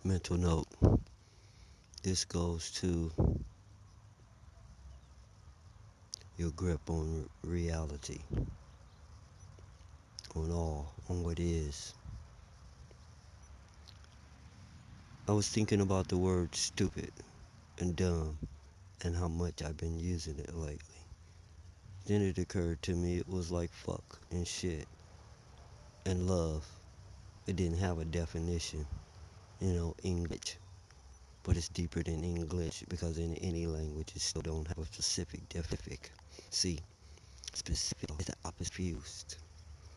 Mental note. This goes to your grip on reality, on what is. I was thinking about the word stupid and dumb and how much I've been using it lately. Then it occurred to me it was like fuck and shit and love. It didn't have a definition, English. But it's deeper than English because in any language it still don't have a specific definition. See, specific is the opposite fused.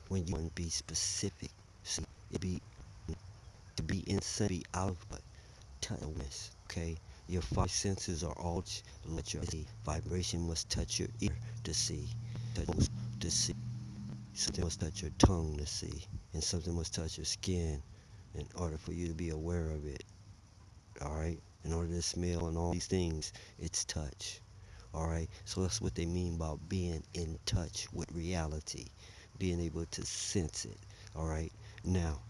When you want to be specific, see, it be to be insane, be out of touchness. Okay, your five senses are all let your see. Vibration must touch your ear to see, to see. Something must touch your tongue to see, and something must touch your skin in order for you to be aware of it. All right, in order to smell and all these things, it's touch. All right, so that's what they mean by being in touch with reality, being able to sense it. All right, now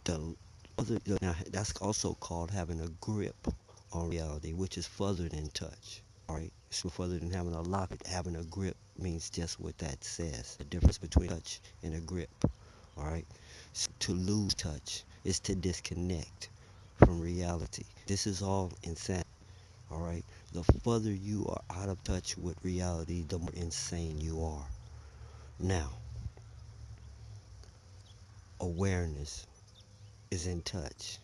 the now that's also called having a grip on reality, which is further than touch. All right, so further than having a lock, having a grip means just what that says. The difference between touch and a grip. All right, so to lose touch is to disconnect from reality. This is all insanity. All right, the further you are out of touch with reality, the more insane you are. Now, awareness is in touch.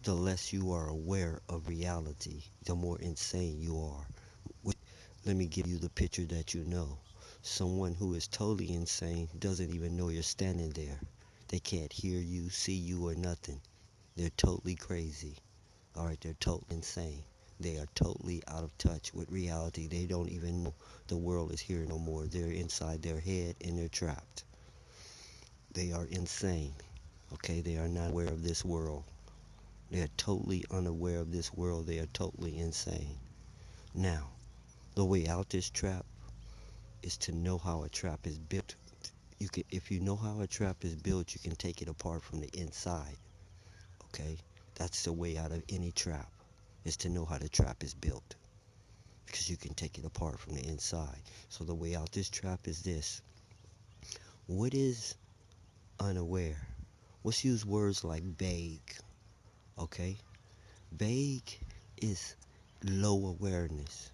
The less you are aware of reality, the more insane you are. Let me give you the picture that you know. Someone who is totally insane doesn't even know you're standing there. They can't hear you, see you, or nothing. They're totally crazy. All right, they're totally insane. They are totally out of touch with reality. They don't even know the world is here no more. They're inside their head and they're trapped. They are insane. Okay, they are not aware of this world. They are totally unaware of this world. They are totally insane. Now, the way out this trap is to know how a trap is built. If you know how a trap is built, you can take it apart from the inside. Okay, that's the way out of any trap, is to know how the trap is built, because you can take it apart from the inside. So the way out this trap is this. What is unaware? Let's use words like vague. Okay, vague is low awareness.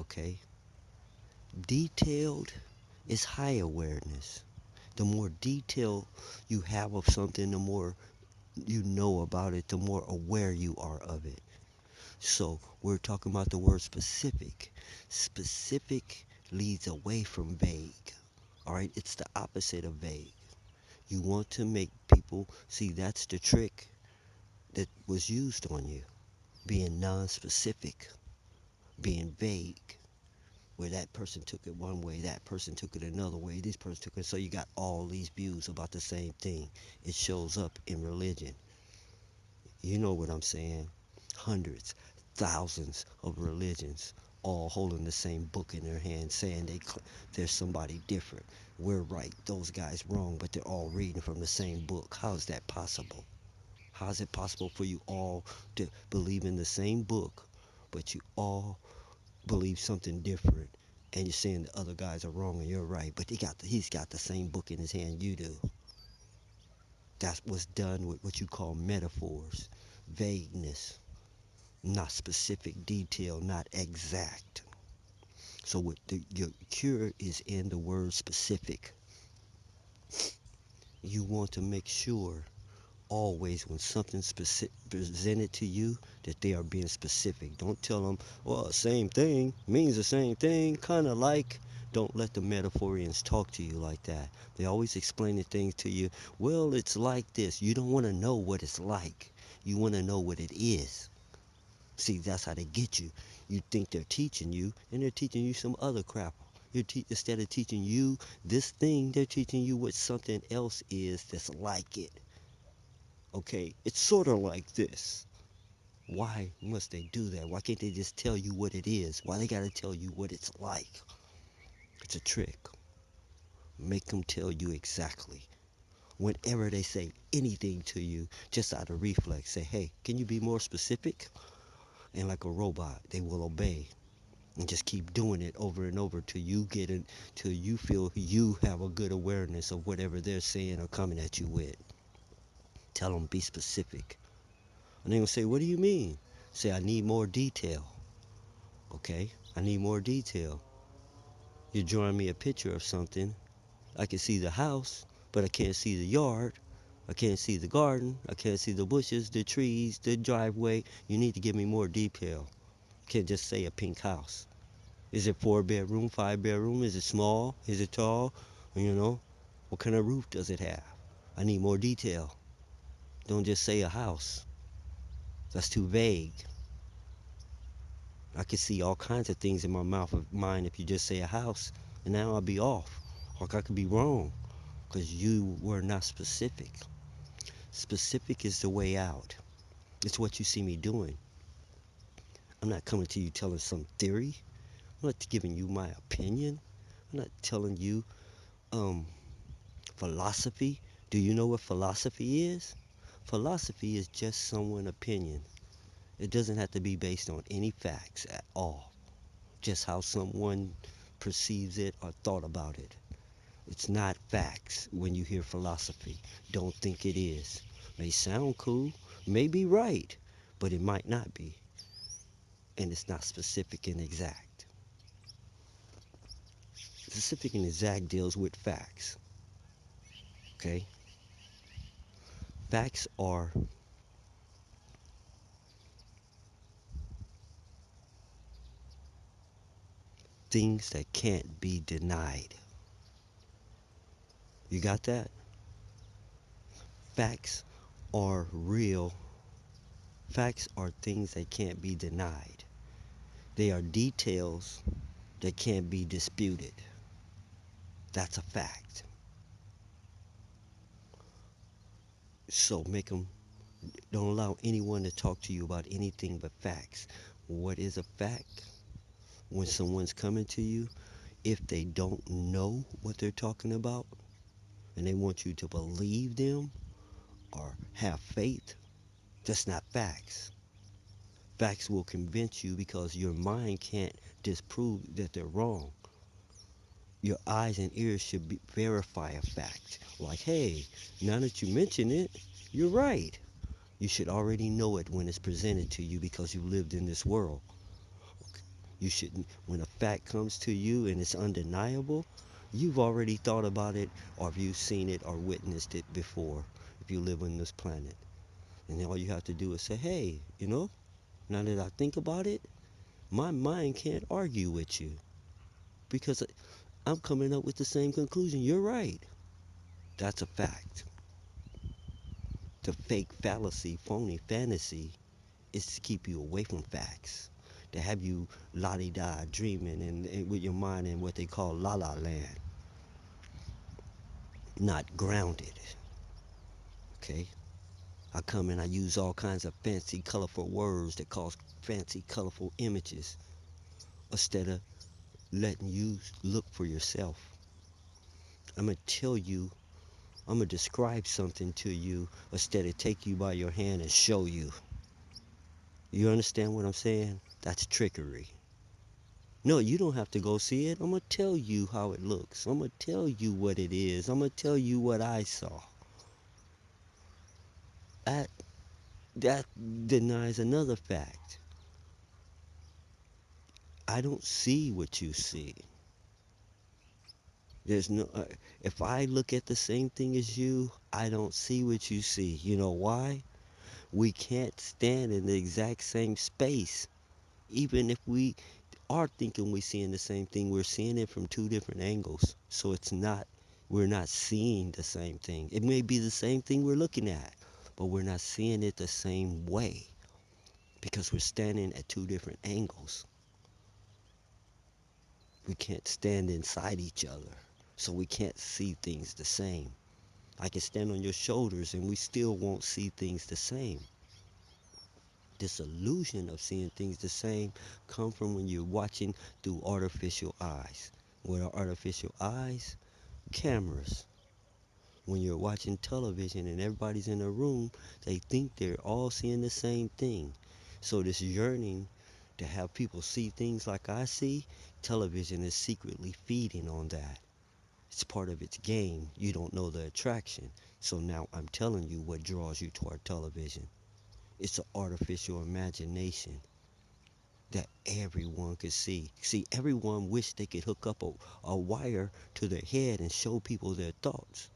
Okay, detailed is high awareness. The more detail you have of something, the more you know about it, the more aware you are of it. So we're talking about the word specific. Specific leads away from vague. All right, it's the opposite of vague. You want to make people see that's the trick that was used on you. Being non-specific, being vague, where that person took it one way, that person took it another way, this person took it. So you got all these views about the same thing. It shows up in religion. You know what I'm saying? Hundreds, thousands of religions all holding the same book in their hand saying there's somebody different. We're right, those guys wrong, but they're all reading from the same book. How is that possible? How is it possible for you all to believe in the same book, but you all believe something different? And you're saying the other guys are wrong and you're right, but he's got the same book in his hand you do. That's what's done with what you call metaphors, vagueness, not specific detail, not exact. So your cure is in the word specific. You want to make sure always when something's specific presented to you that they are being specific. Don't tell them, well, same thing means the same thing, kind of like. Don't let the metaphorians talk to you like that. They always explain the things to you. Well, it's like this. You don't want to know what it's like. You want to know what it is. See, that's how they get you. You think they're teaching you, and they're teaching you some other crap. Instead of teaching you this thing, they're teaching you what something else is that's like it. Okay, it's sort of like this. Why must they do that? Why can't they just tell you what it is? Why they gotta tell you what it's like? It's a trick. Make them tell you exactly. Whenever they say anything to you, just out of reflex, say, hey, can you be more specific? And like a robot, they will obey and just keep doing it over and over till you get it, till you feel you have a good awareness of whatever they're saying or coming at you with. Tell them, be specific. And they're going to say, what do you mean? Say, I need more detail. Okay, I need more detail. You're drawing me a picture of something. I can see the house, but I can't see the yard. I can't see the garden. I can't see the bushes, the trees, the driveway. You need to give me more detail. You can't just say a pink house. Is it 4 bedroom, 5 bedroom? Is it small? Is it tall? You know, what kind of roof does it have? I need more detail. Don't just say a house. That's too vague. I could see all kinds of things in my mouth of mine if you just say a house, and now I'll be off. Or I could be wrong because you were not specific. Specific is the way out. It's what you see me doing. I'm not coming to you telling some theory. I'm not giving you my opinion. I'm not telling you um, philosophy. Do you know what philosophy is? Philosophy is just someone's opinion. It doesn't have to be based on any facts at all. Just how someone perceives it or thought about it. It's not facts when you hear philosophy. Don't think it is. May sound cool, may be right, but it might not be. And it's not specific and exact. Specific and exact deals with facts. Okay? Facts are things that can't be denied. You got that? Facts are real. Facts are things that can't be denied. They are details that can't be disputed. That's a fact. So make them, don't allow anyone to talk to you about anything but facts. What is a fact? When someone's coming to you, if they don't know what they're talking about and they want you to believe them or have faith, that's not facts. Facts will convince you because your mind can't disprove that they're wrong. Your eyes and ears should verify a fact. Like, hey, now that you mention it, you're right. You should already know it when it's presented to you because you lived in this world. You shouldn't, when a fact comes to you and it's undeniable, you've already thought about it or you've seen it or witnessed it before if you live on this planet. And then all you have to do is say, hey, now that I think about it, my mind can't argue with you because I'm coming up with the same conclusion. You're right. That's a fact. The fake fallacy, phony fantasy is to keep you away from facts, to have you la-di-da dreaming and with your mind in what they call la-la land, not grounded. Okay? I come and I use all kinds of fancy, colorful words that cause fancy, colorful images instead of letting you look for yourself. I'm going to tell you, I'm going to describe something to you instead of take you by your hand and show you. You understand what I'm saying? That's trickery. No, you don't have to go see it. I'm going to tell you how it looks. I'm going to tell you what it is. I'm going to tell you what I saw. That, that denies another fact. I don't see what you see. There's no, if I look at the same thing as you, I don't see what you see. You know why? We can't stand in the exact same space. Even if we are thinking we're seeing the same thing, we're seeing it from two different angles. So we're not seeing the same thing. It may be the same thing we're looking at, but we're not seeing it the same way because we're standing at two different angles. We can't stand inside each other, so we can't see things the same. I can stand on your shoulders and we still won't see things the same. This illusion of seeing things the same come from when you're watching through artificial eyes. What are artificial eyes? Cameras. When you're watching television and everybody's in a room, they think they're all seeing the same thing. So this yearning to have people see things like I see, television is secretly feeding on that. It's part of its game. You don't know the attraction. So now I'm telling you what draws you toward television. It's an artificial imagination that everyone could see. See, everyone wished they could hook up a wire to their head and show people their thoughts.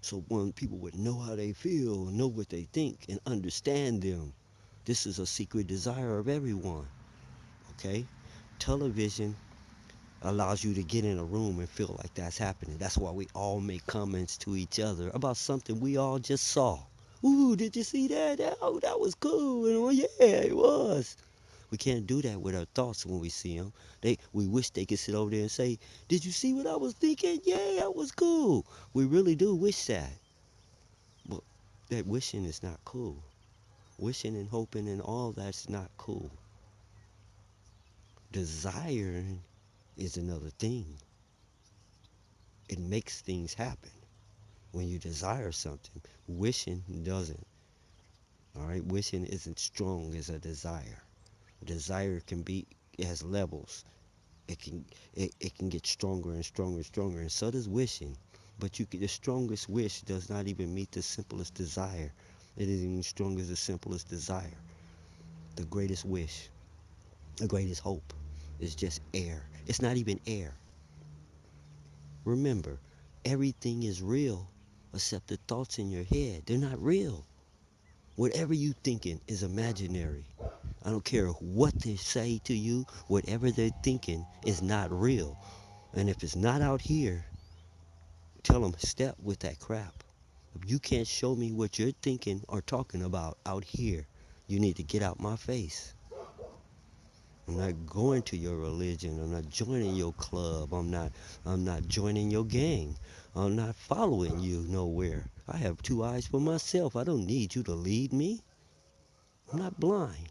So when people would know how they feel, know what they think, and understand them. This is a secret desire of everyone. Okay? Television allows you to get in a room and feel like that's happening. That's why we all make comments to each other about something we all just saw. Ooh, did you see that? Oh, that was cool. And, oh, yeah, it was. We can't do that with our thoughts when we see them. We wish they could sit over there and say, "Did you see what I was thinking? Yeah, that was cool." We really do wish that, but that wishing is not cool. Wishing and hoping and all that's not cool. Desiring is another thing. It makes things happen. When you desire something, wishing doesn't. All right, wishing isn't strong as a desire. Desire can be, it has levels. It can get stronger and stronger and stronger, and so does wishing. But the strongest wish does not even meet the simplest desire. It isn't even strong as the simplest desire. The greatest wish, the greatest hope, is just air. It's not even air. Remember, everything is real except the thoughts in your head. They're not real. Whatever you thinking is imaginary. I don't care what they say to you. Whatever they're thinking is not real. And if it's not out here, tell them step with that crap. If you can't show me what you're thinking or talking about out here, you need to get out my face. I'm not going to your religion. I'm not joining your club. I'm not joining your gang. I'm not following you nowhere. I have two eyes for myself. I don't need you to lead me. I'm not blind.